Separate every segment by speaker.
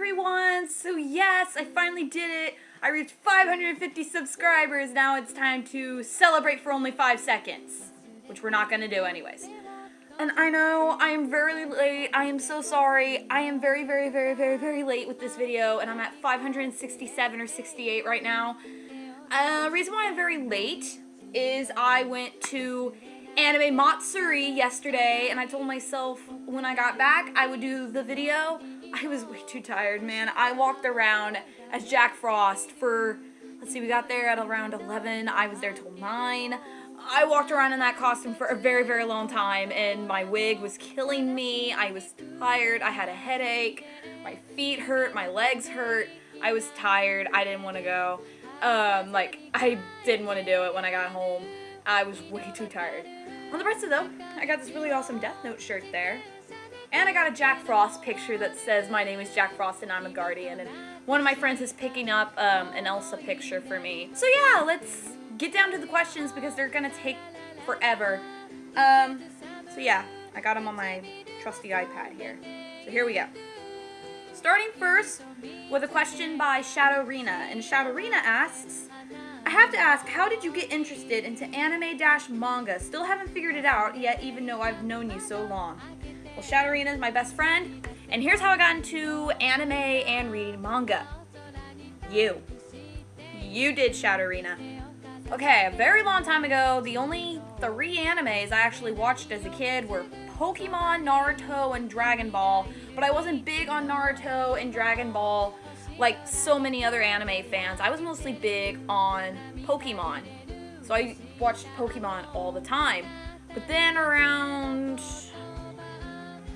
Speaker 1: everyone! So yes, I finally did it. I reached 550 subscribers. Now it's time to celebrate for only 5 seconds, which we're not going to do anyways. And I know I am very late. I am so sorry. I am very late with this video, and I'm at 567 or 68 right now. The reason why I'm very late is I went to Anime Matsuri yesterday, and I told myself when I got back I would do the video. I was way too tired, man. I walked around as Jack Frost for, let's see, we got there at around 11. I was there till 9. I walked around in that costume for a very long time, and my wig was killing me. I was tired. I had a headache. My feet hurt. My legs hurt. I was tired. I didn't want to go. I didn't want to do it when I got home. I was way too tired. On the bright side, though, I got this really awesome Death Note shirt there. And I got a Jack Frost picture that says, "My name is Jack Frost and I'm a guardian." And one of my friends is picking up an Elsa picture for me. So yeah, let's get down to the questions because they're gonna take forever. So yeah, I got them on my trusty iPad here. So here we go. Starting first with a question by Shadowrina. And Shadowrina asks, I have to ask, how did you get interested into anime-manga? Still haven't figured it out yet, even though I've known you so long. Well, Shadowrina is my best friend, and here's how I got into anime and reading manga. You did, Shadowrina. Okay, a very long time ago, the only 3 animes I actually watched as a kid were Pokemon, Naruto, and Dragon Ball, but I wasn't big on Naruto and Dragon Ball like so many other anime fans. I was mostly big on Pokemon, so I watched Pokemon all the time. But then around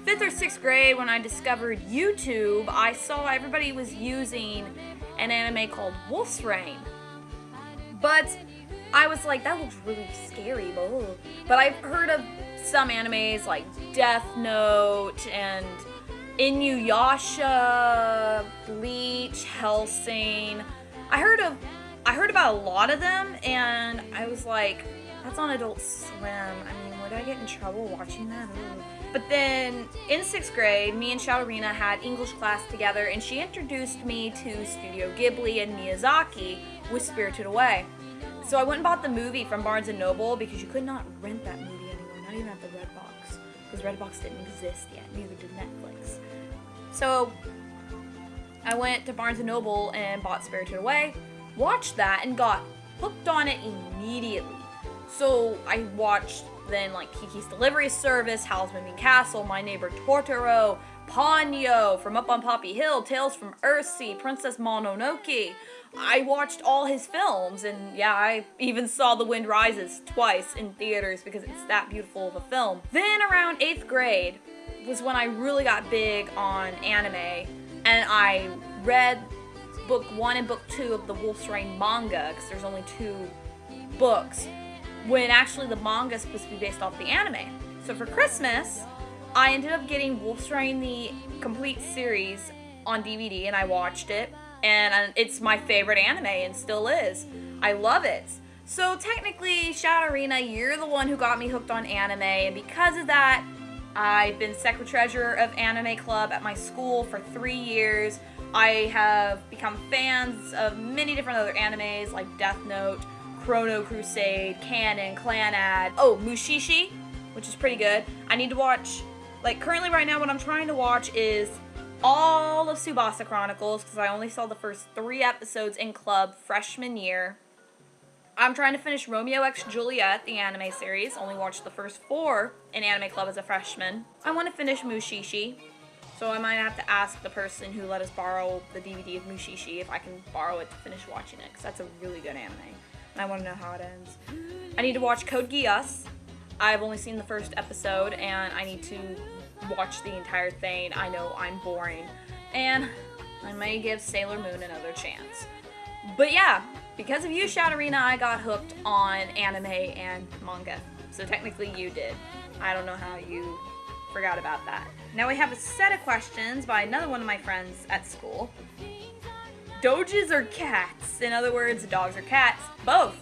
Speaker 1: 5th or 6th grade, when I discovered YouTube, I saw everybody was using an anime called Wolf's Rain. But I was like, that looks really scary. Ugh. But I've heard of some animes like Death Note and Inuyasha, Bleach, Hellsing. I heard about a lot of them, and I was like, that's on Adult Swim. I mean, would I get in trouble watching that? Ooh. But then in 6th grade, me and Shadowrina had English class together, and she introduced me to Studio Ghibli and Miyazaki with Spirited Away. So I went and bought the movie from Barnes & Noble because you could not rent that movie anywhere, not even at the Redbox, because Redbox didn't exist yet, neither did Netflix. So I went to Barnes & Noble and bought Spirited Away, watched that, and got hooked on it immediately. So I watched then like Kiki's Delivery Service, Howl's Moving Castle, My Neighbor Totoro, Ponyo from Up on Poppy Hill, Tales from Earthsea, Princess Mononoke. I watched all his films, and yeah, I even saw The Wind Rises twice in theaters because it's that beautiful of a film. Then around 8th grade was when I really got big on anime, and I read book 1 and book 2 of the Wolf's Rain manga, because there's only 2 books, when actually the manga is supposed to be based off the anime. So for Christmas, I ended up getting Wolf's Rain, the complete series, on DVD, and I watched it, and it's my favorite anime, and still is. I love it. So technically, Shadowrina, you're the one who got me hooked on anime, and because of that, I've been secretary-treasurer of Anime Club at my school for 3 years. I have become fans of many different other animes like Death Note, Chrono Crusade, Canon, Clanad, Mushishi, which is pretty good. I need to watch, currently right now what I'm trying to watch is all of Tsubasa Chronicles, because I only saw the first 3 episodes in Club freshman year. I'm trying to finish Romeo x Juliet, the anime series. Only watched the first 4 in Anime Club as a freshman. I want to finish Mushishi, so I might have to ask the person who let us borrow the DVD of Mushishi if I can borrow it to finish watching it, because that's a really good anime, and I want to know how it ends. I need to watch Code Geass. I've only seen the first episode, and I need to watch the entire thing. I know I'm boring, and I may give Sailor Moon another chance. But yeah, because of you, Shadowrina, I got hooked on anime and manga. So technically you did. I don't know how you forgot about that. Now we have a set of questions by another one of my friends at school. Doges or cats? In other words, dogs or cats? Both.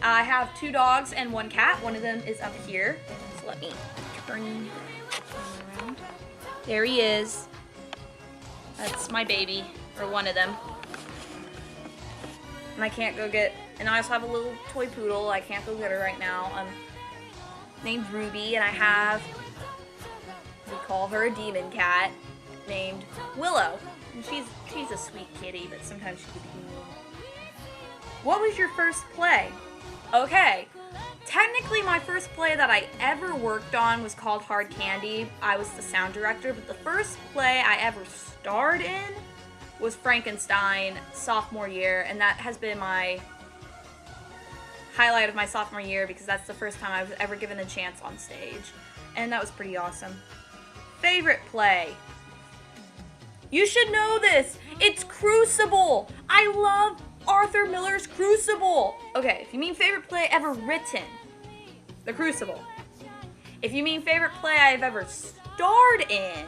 Speaker 1: I have 2 dogs and 1 cat. One of them is up here. So let me turn around. There he is. That's my baby, or one of them. And I can't go get, and I also have a little toy poodle. I can't go get her right now. Named Ruby, and I have, we call her a demon cat, named Willow. And she's a sweet kitty, but sometimes she can be mean. What was your first play? Okay. Technically, my first play that I ever worked on was called Hard Candy. I was the sound director, but the first play I ever starred in was Frankenstein sophomore year, and that has been my highlight of my sophomore year because that's the first time I was ever given a chance on stage, and that was pretty awesome. Favorite play? You should know this! It's Crucible! I love Arthur Miller's Crucible! Okay, if you mean favorite play ever written, The Crucible. If you mean favorite play I've ever starred in,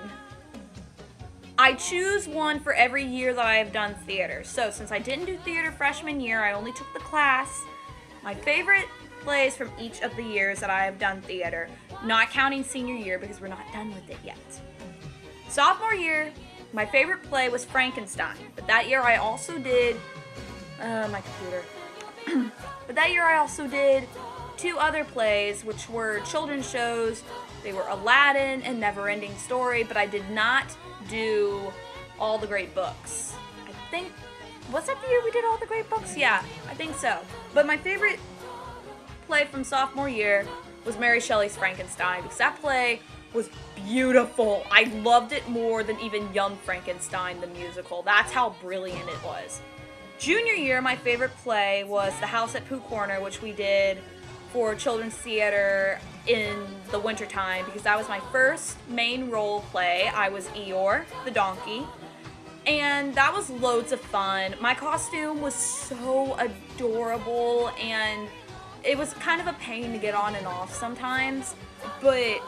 Speaker 1: I choose one for every year that I have done theater. So since I didn't do theater freshman year, I only took the class. My favorite plays from each of the years that I have done theater, not counting senior year because we're not done with it yet. Sophomore year, my favorite play was Frankenstein, but that year I also did my computer. But that year I also did 2 other plays, which were children's shows. They were Aladdin and Neverending Story, but I did not do All the Great Books. I think, was that the year we did All the Great Books? Yeah, I think so. But my favorite play from sophomore year was Mary Shelley's Frankenstein, because that play was beautiful. I loved it more than even Young Frankenstein, the musical. That's how brilliant it was. Junior year, my favorite play was The House at Pooh Corner, which we did for children's theater in the wintertime, because that was my first main role play. I was Eeyore, the donkey, and that was loads of fun. My costume was so adorable, and it was kind of a pain to get on and off sometimes, but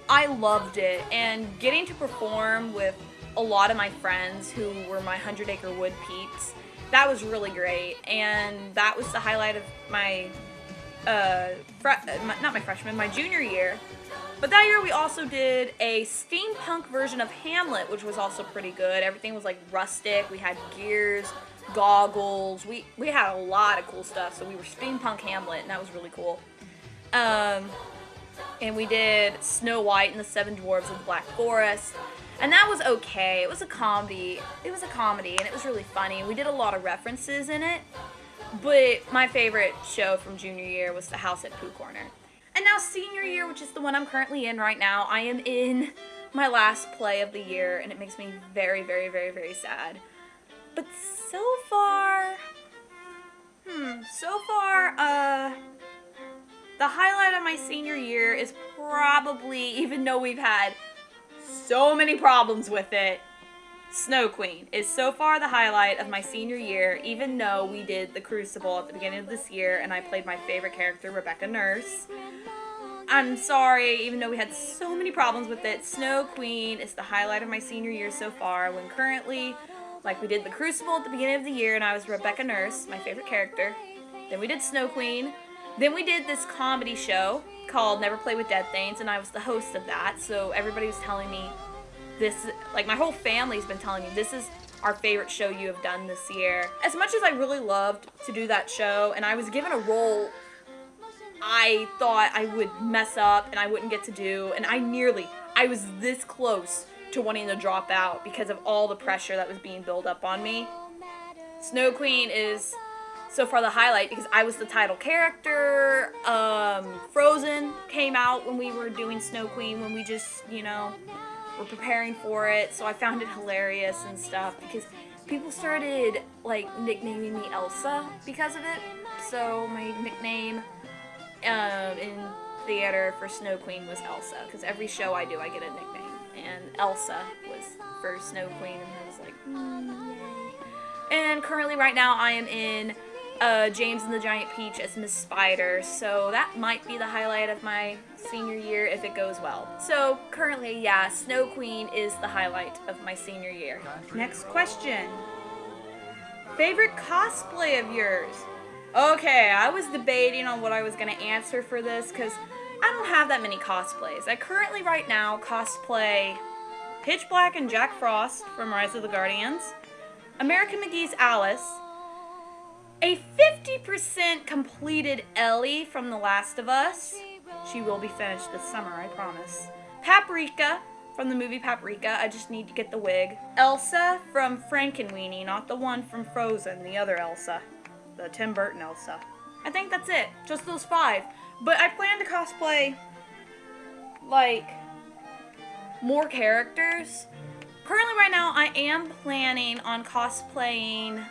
Speaker 1: I loved it, and getting to perform with a lot of my friends who were my 100 Acre Wood peeps, that was really great, and that was the highlight of my my junior year. But that year we also did a steampunk version of Hamlet, which was also pretty good. Everything was like rustic. We had gears, goggles. We had a lot of cool stuff. So we were steampunk Hamlet, and that was really cool. And we did Snow White and the Seven Dwarfs of the Black Forest. And that was okay. It was a comedy. It was a comedy, and it was really funny. We did a lot of references in it. But my favorite show from junior year was The House at Pooh Corner. And now senior year, which is the one I'm currently in right now, I am in my last play of the year, and it makes me very, very, very, very sad. But so far, the highlight of my senior year is probably, even though we've had so many problems with it, Snow Queen is so far the highlight of my senior year, even though we did The Crucible at the beginning of this year and I played my favorite character, Rebecca Nurse. I'm sorry, even though we had so many problems with it, Snow Queen is the highlight of my senior year so far, when currently, like, we did The Crucible at the beginning of the year and I was Rebecca Nurse, my favorite character. Then we did Snow Queen. Then we did this comedy show called Never Play with Dead Things, and I was the host of that, so everybody was telling me this, like, my whole family's been telling me this is our favorite show you have done this year. As much as I really loved to do that show, and I was given a role I thought I would mess up and I wouldn't get to do, and I was this close to wanting to drop out because of all the pressure that was being built up on me. Snow Queen is so far the highlight because I was the title character. Frozen came out when we were doing Snow Queen, when we just, were preparing for it, so I found it hilarious and stuff because people started, like, nicknaming me Elsa because of it. So my nickname in theater for Snow Queen was Elsa, because every show I do I get a nickname, and Elsa was for Snow Queen, and I was like, yay. And currently right now I am in James and the Giant Peach as Miss Spider, so that might be the highlight of my senior year if it goes well. So currently, yeah, Snow Queen is the highlight of my senior year. Next question. Favorite cosplay of yours? Okay, I was debating on what I was going to answer for this because I don't have that many cosplays. I currently right now cosplay Pitch Black and Jack Frost from Rise of the Guardians, American McGee's Alice, a 50% completed Ellie from The Last of Us. She will be finished this summer, I promise. Paprika from the movie Paprika. I just need to get the wig. Elsa from Frankenweenie, not the one from Frozen, the other Elsa. The Tim Burton Elsa. I think that's it. Just those 5. But I plan to cosplay, like, more characters. Currently right now, I am planning on cosplaying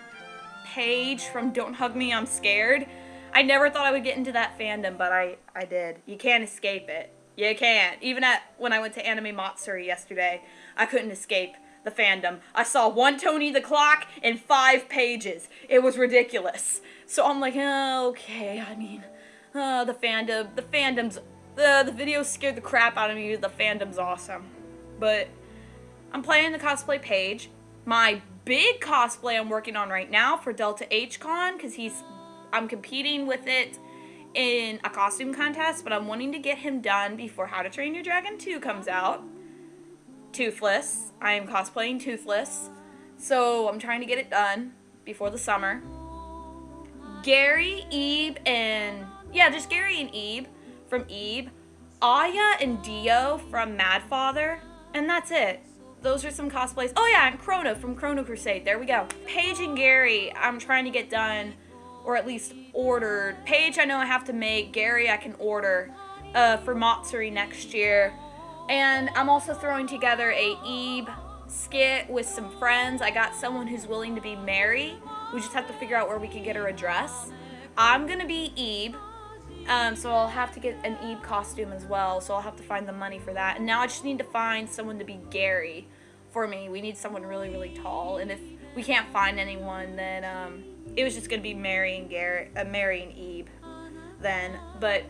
Speaker 1: Paige from Don't Hug Me, I'm Scared. I never thought I would get into that fandom, but I did. You can't escape it. You can't. Even when I went to Anime Matsuri yesterday, I couldn't escape the fandom. I saw one Tony the Clock in 5 pages. It was ridiculous. So I'm like, oh, okay, I mean, the fandom's, the videos scared the crap out of me. The fandom's awesome. But I'm planning to cosplay Paige. My big cosplay I'm working on right now for Delta H Con, because I'm competing with it in a costume contest, but I'm wanting to get him done before How to Train Your Dragon 2 comes out. Toothless. I am cosplaying Toothless. So I'm trying to get it done before the summer. Gary, Ebe, and... yeah, just Gary and Ebe from Ebe. Aya and Dio from Mad Father. And that's it. Those are some cosplays. Oh yeah, and Chrono from Chrono Crusade. There we go. Paige and Gary, I'm trying to get done, or at least ordered. Paige, I know I have to make. Gary, I can order for Matsuri next year. And I'm also throwing together a Ebe skit with some friends. I got someone who's willing to be Mary. We just have to figure out where we can get her a dress. I'm gonna be Ebe. So I'll have to get an Ebe costume as well, so I'll have to find the money for that. And now I just need to find someone to be Gary for me. We need someone really, really tall, and if we can't find anyone, then it was just gonna be Mary and Ebe then. But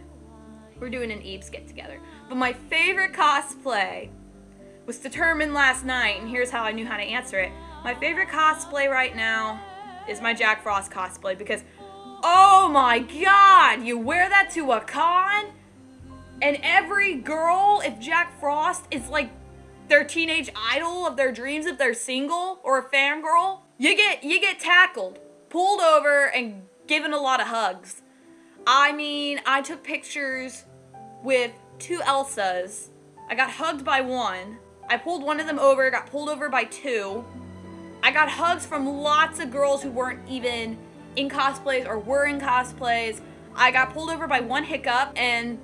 Speaker 1: we're doing an Ebe skit together. But my favorite cosplay was determined last night, and here's how I knew how to answer it. My favorite cosplay right now is my Jack Frost cosplay, because oh my god, you wear that to a con, and every girl, if Jack Frost is like their teenage idol of their dreams, if they're single or a fangirl, you get tackled, pulled over, and given a lot of hugs. I mean, I took pictures with 2 Elsas. I got hugged by 1. I pulled one of them over, got pulled over by 2. I got hugs from lots of girls who weren't even in cosplays or were in cosplays. I got pulled over by 1 Hiccup, and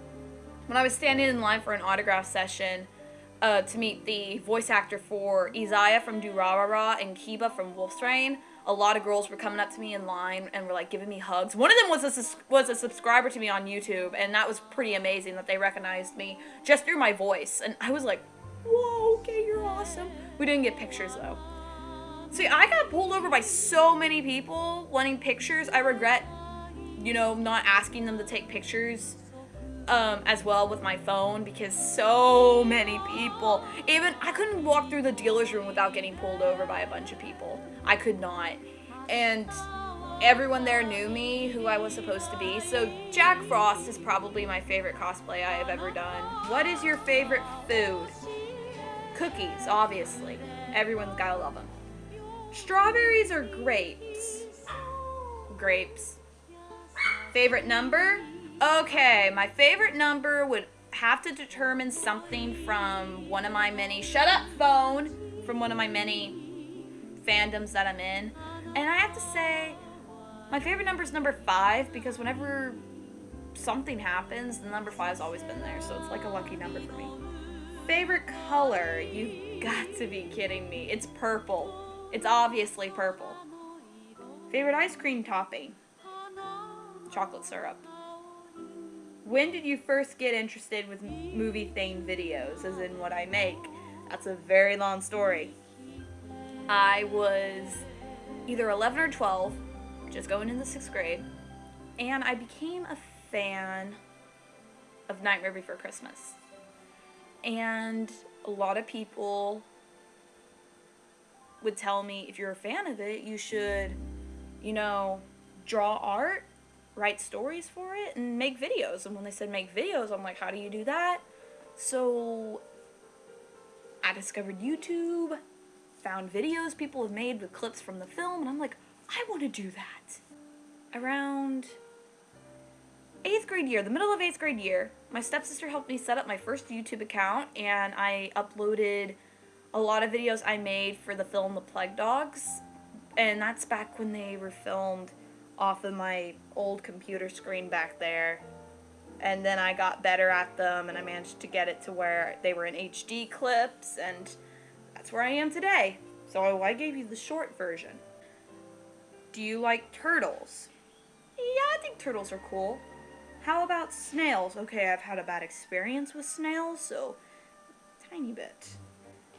Speaker 1: when I was standing in line for an autograph session to meet the voice actor for Izaya from Durarara and Kiba from Wolf's Rain, a lot of girls were coming up to me in line and were like giving me hugs. One of them was a subscriber to me on YouTube, and that was pretty amazing that they recognized me just through my voice. And I was like, whoa, okay, you're awesome. We didn't get pictures though. See, I got pulled over by so many people wanting pictures. I regret, not asking them to take pictures as well with my phone, because so many people, even I couldn't walk through the dealer's room without getting pulled over by a bunch of people. I could not. And everyone there knew me, who I was supposed to be. So Jack Frost is probably my favorite cosplay I have ever done. What is your favorite food? Cookies, obviously. Everyone's gotta love them. Strawberries or grapes? Grapes. Favorite number? Okay, my favorite number would have to determine something from one of my many... Shut up, phone! From one of my many fandoms that I'm in. And I have to say, my favorite number is number 5, because whenever something happens, the number 5's always been there, so it's like a lucky number for me. Favorite color? You've got to be kidding me. It's purple. It's obviously purple. Favorite ice cream topping? Chocolate syrup. When did you first get interested with movie-themed videos, as in what I make? That's a very long story. I was either 11 or 12, just going into 6th grade, and I became a fan of Nightmare Before Christmas. And a lot of people would tell me, if you're a fan of it, you should, draw art, write stories for it, and make videos. And when they said make videos, I'm like, how do you do that? So I discovered YouTube, found videos people have made with clips from the film, and I'm like, I want to do that. Around 8th grade year, the middle of 8th grade year, my stepsister helped me set up my first YouTube account, and I uploaded a lot of videos I made for the film The Plague Dogs, and that's back when they were filmed off of my old computer screen back there. And then I got better at them, and I managed to get it to where they were in HD clips, and that's where I am today. So I gave you the short version. Do you like turtles? Yeah, I think turtles are cool. How about snails? Okay, I've had a bad experience with snails, so tiny bit.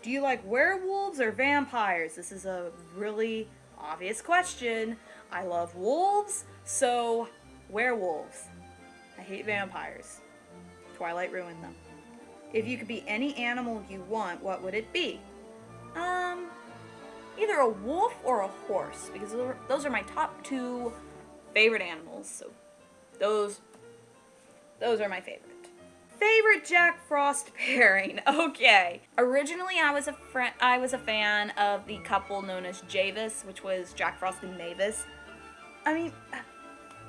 Speaker 1: Do you like werewolves or vampires? This is a really obvious question. I love wolves, so werewolves. I hate vampires. Twilight ruined them. If you could be any animal you want, what would it be? Either a wolf or a horse, because those are my top 2 favorite animals. So those are my favorite. Favorite Jack Frost pairing. Okay. Originally, I was a fan of the couple known as Javis, which was Jack Frost and Mavis. I mean,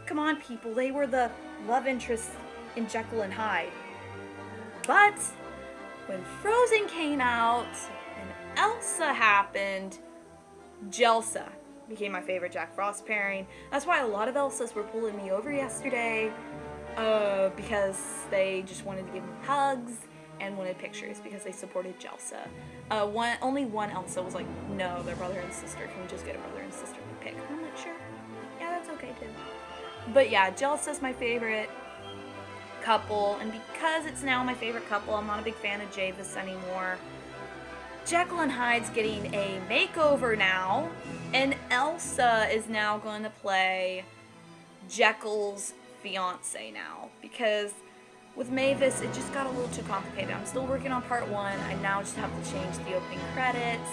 Speaker 1: come on, people. They were the love interests in Jekyll and Hyde. But when Frozen came out and Elsa happened, Jelsa became my favorite Jack Frost pairing. That's why a lot of Elsas were pulling me over yesterday, because they just wanted to give me hugs and wanted pictures because they supported Jelsa. Only one Elsa was like, no, they're brother and sister. Can we just get a brother and sister pic? I'm like, sure. Yeah, that's okay too. But yeah, Jelsa's my favorite couple, and because it's now my favorite couple, I'm not a big fan of Javis anymore. Jekyll and Hyde's getting a makeover now, and Elsa is now going to play Jekyll's fiance now, because with Mavis, it just got a little too complicated. I'm still working on part 1. I now just have to change the opening credits.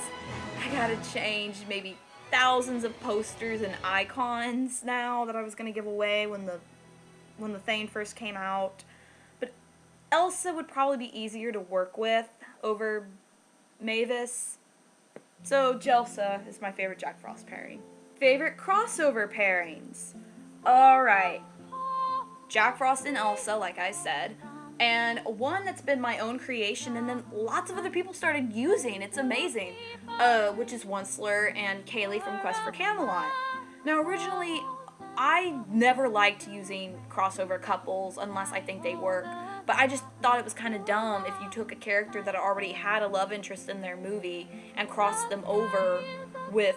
Speaker 1: I gotta change maybe thousands of posters and icons now that I was gonna give away when the Thane first came out. But Elsa would probably be easier to work with over Mavis. So Jelsa is my favorite Jack Frost pairing. Favorite crossover pairings. Alright. Jack Frost and Elsa, like I said. And one that's been my own creation and then lots of other people started using. It's amazing. Which is Onceler and Kaylee from Quest for Camelot. Now originally, I never liked using crossover couples unless I think they work. But I just thought it was kind of dumb if you took a character that already had a love interest in their movie and crossed them over with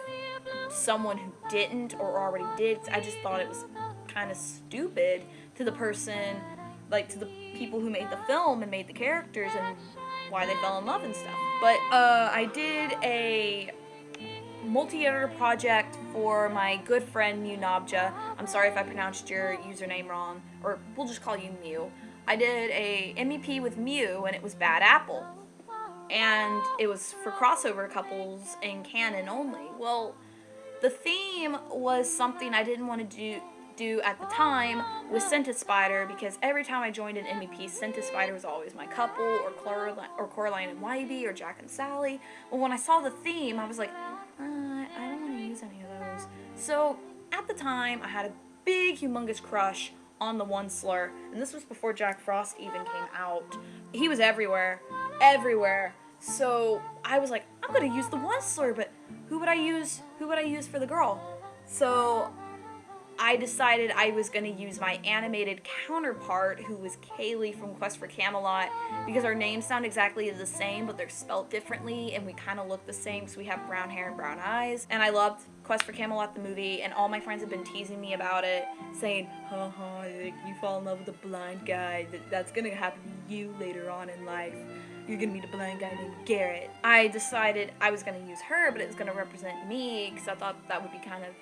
Speaker 1: someone who didn't or already did. I just thought it was kind of stupid to the person, like to the people who made the film and made the characters and why they fell in love and stuff. But I did a multi-editor project for my good friend Mew Nobja. I'm sorry if I pronounced your username wrong, or we'll just call you Mew. I did a MEP with Mew, and it was Bad Apple. And it was for crossover couples in canon only. Well, the theme was something I didn't want to do at the time with Centispider, because every time I joined an MEP, Centispider was always my couple, or Coraline and Wybie, or Jack and Sally. Well, when I saw the theme, I was like, I don't want to use any of those. So, at the time, I had a big, humongous crush on the Onceler, and this was before Jack Frost even came out. He was everywhere. So I was like, I'm gonna use the Onceler, but who would I use for the girl? So I decided I was gonna use my animated counterpart, who was Kaylee from Quest for Camelot, because our names sound exactly the same, but they're spelt differently, and we kind of look the same because we have brown hair and brown eyes. And I loved Quest for Camelot, the movie, and all my friends have been teasing me about it, saying, like, you fall in love with a blind guy, that's gonna happen to you later on in life. You're gonna meet a blind guy named Garrett. I decided I was gonna use her, but it was gonna represent me, because I thought that would be kind of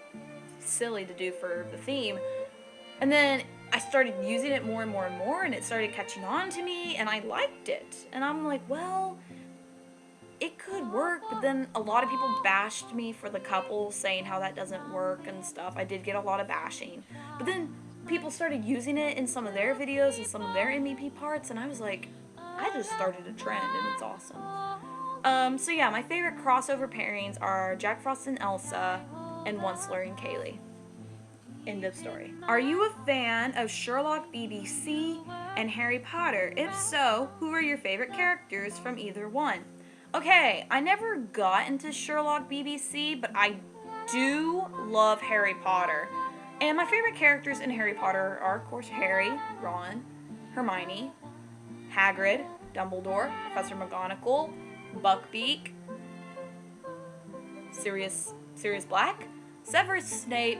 Speaker 1: silly to do for the theme. And then I started using it more and more and more, and it started catching on to me, and I liked it. And I'm like, well, it could work, but then a lot of people bashed me for the couple, saying how that doesn't work and stuff. I did get a lot of bashing. But then people started using it in some of their videos and some of their MEP parts, and I was like, I just started a trend, and it's awesome. So yeah, my favorite crossover pairings are Jack Frost and Elsa and Once Slurry and Kaylee. End of story. Are you a fan of Sherlock BBC and Harry Potter? If so, who are your favorite characters from either one? Okay, I never got into Sherlock BBC, but I do love Harry Potter. And my favorite characters in Harry Potter are, of course, Harry, Ron, Hermione, Hagrid, Dumbledore, Professor McGonagall, Buckbeak, Sirius Black, Severus Snape.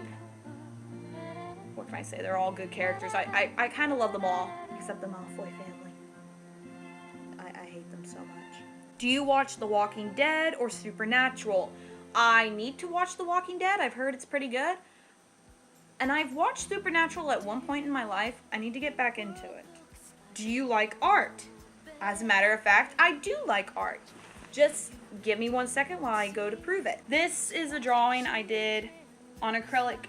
Speaker 1: What can I say? They're all good characters. I kind of love them all, except the Malfoy family. I hate them so much. Do you watch The Walking Dead or Supernatural? I need to watch The Walking Dead. I've heard it's pretty good. And I've watched Supernatural at one point in my life. I need to get back into it. Do you like art? As a matter of fact, I do like art. Just give me 1 second while I go to prove it. This is a drawing I did on acrylic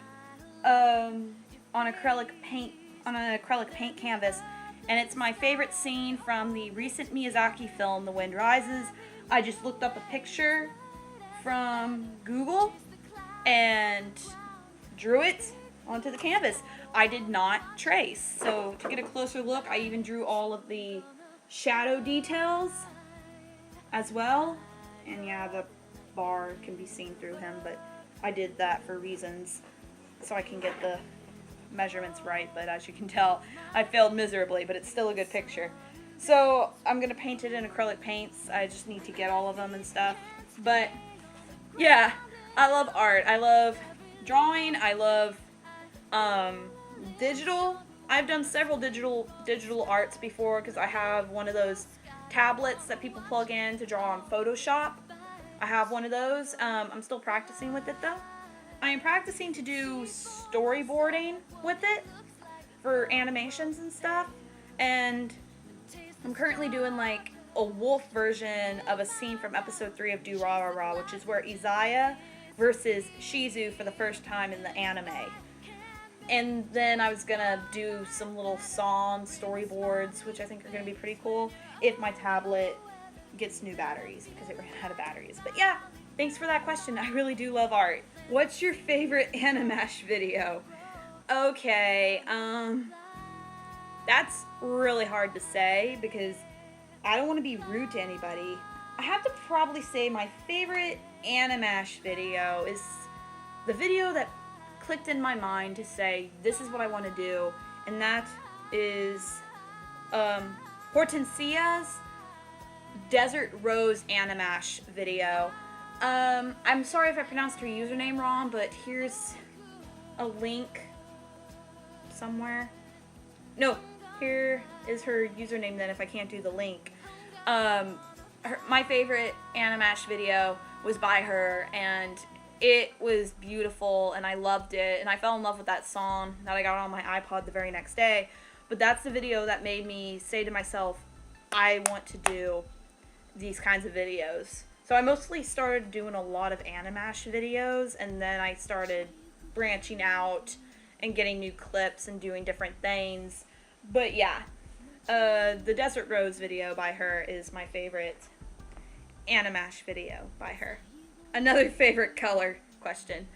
Speaker 1: paint canvas, and it's my favorite scene from the recent Miyazaki film The Wind Rises. I just looked up a picture from Google and drew it onto the canvas. I did not trace, so to get a closer look, I even drew all of the shadow details as well. And yeah, the bar can be seen through him, but I did that for reasons so I can get the measurements right, but as you can tell, I failed miserably, but it's still a good picture. So I'm gonna paint it in acrylic paints. I just need to get all of them and stuff. But yeah, I love art. I love drawing. I love digital. I've done several digital arts before because I have one of those tablets that people plug in to draw on Photoshop. I have one of those. I'm still practicing with it though. I am practicing to do storyboarding with it for animations and stuff, and I'm currently doing like a wolf version of a scene from episode 3 of Durarara, which is where Izaya versus Shizu for the first time in the anime. And then I was gonna do some little song storyboards, which I think are gonna be pretty cool if my tablet gets new batteries, because it ran out of batteries. But yeah, thanks for that question. I really do love art. What's your favorite Animash video? Okay, that's really hard to say because I don't want to be rude to anybody. I have to probably say my favorite Animash video is the video that clicked in my mind to say this is what I want to do, and that is Hortensia's Desert Rose Animash video. I'm sorry if I pronounced her username wrong, but here's a link somewhere. No, here is her username then if I can't do the link. My favorite Animash video was by her, and it was beautiful, and I loved it, and I fell in love with that song that I got on my iPod the very next day. But that's the video that made me say to myself, I want to do these kinds of videos. So I mostly started doing a lot of Animash videos, and then I started branching out and getting new clips and doing different things. But yeah, the Desert Rose video by her is my favorite Animash video by her. Another favorite color question.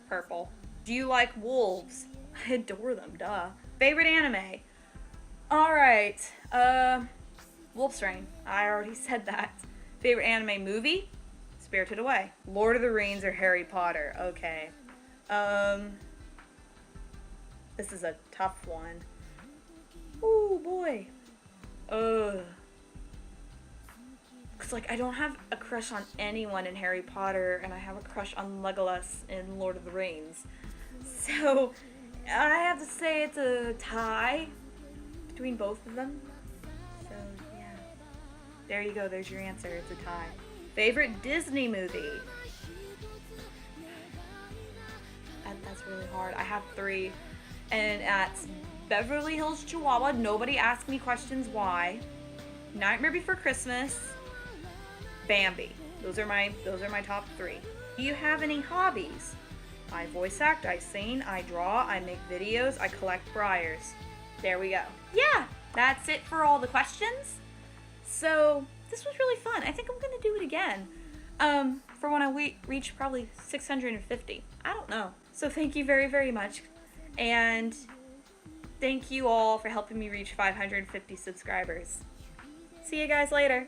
Speaker 1: Purple. Do you like wolves? I adore them, duh. Favorite anime? Alright, Wolf's Rain. I already said that. Favorite anime movie? Spirited Away. Lord of the Rings or Harry Potter? Okay. This is a tough one. Ooh, boy. Cause like I don't have a crush on anyone in Harry Potter, and I have a crush on Legolas in Lord of the Rings. So I have to say it's a tie between both of them. So yeah, there you go. There's your answer. It's a tie. Favorite Disney movie? That's really hard. I have 3, and that's Beverly Hills Chihuahua. Nobody asked me questions why. Nightmare Before Christmas. Bambi. Those are my top 3. Do you have any hobbies? I voice act, I sing, I draw, I make videos, I collect briars. There we go. Yeah, that's it for all the questions. So this was really fun. I think I'm gonna do it again. For when I reach probably 650. I don't know. So thank you very, very much. And thank you all for helping me reach 550 subscribers. See you guys later.